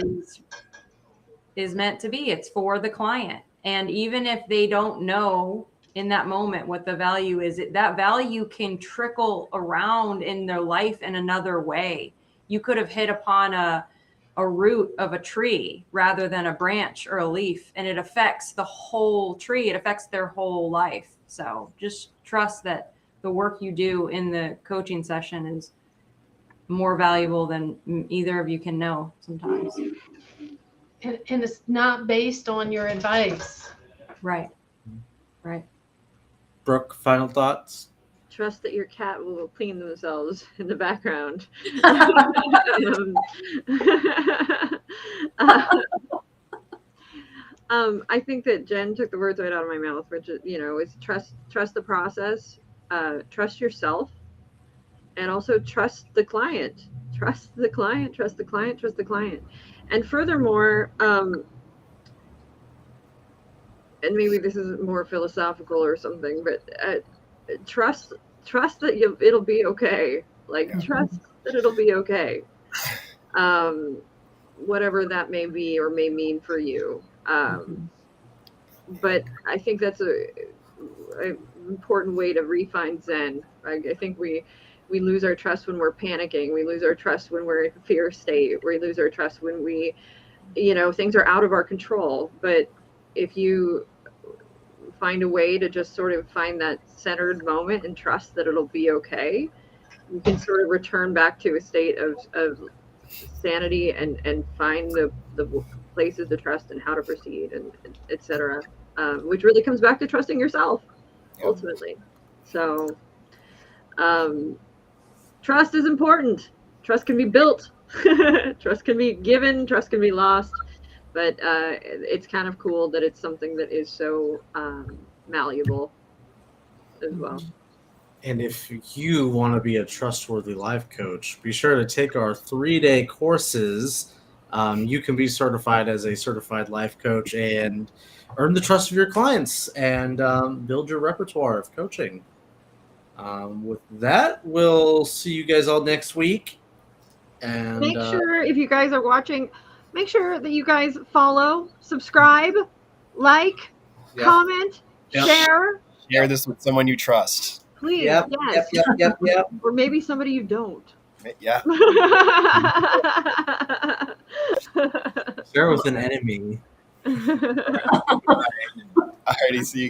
is meant to be. It's for the client. And even if they don't know in that moment what the value is, that value can trickle around in their life in another way. You could have hit upon a root of a tree rather than a branch or a leaf, and it affects the whole tree. It affects their whole life. So just trust that the work you do in the coaching session is more valuable than either of you can know sometimes.
and it's not based on your advice.
Right. Right.
Brooke, final thoughts?
Trust that your cat will clean themselves in the background. I think that Jen took the words right out of my mouth, which is, is trust the process, trust yourself, and also trust the client. Trust the client. Trust the client. Trust the client. And furthermore, and maybe this is more philosophical or something, but trust that it'll be okay. Like trust that it'll be okay. Whatever that may be or may mean for you. But I think that's a important way to refine Zen. I think we lose our trust when we're panicking. We lose our trust when we're in a fear state. We lose our trust when we, things are out of our control. But if you find a way to just sort of find that centered moment and trust that it'll be okay, you can sort of return back to a state of sanity and find the places to trust and how to proceed and etc. Which really comes back to trusting yourself ultimately. So trust is important. Trust can be built. Trust can be given. Trust can be lost. But it's kind of cool that it's something that is so malleable as well.
And if you want to be a trustworthy life coach, be sure to take our 3-day courses. You can be certified as a certified life coach and earn the trust of your clients and build your repertoire of coaching. With that, we'll see you guys all next week. And
make sure, if you guys are watching, make sure that you guys follow, subscribe, like, comment, share.
Share this with someone you trust.
Please,
Yep.
Or maybe somebody you don't.
Yeah.
Share with an enemy.
Alrighty, see you guys.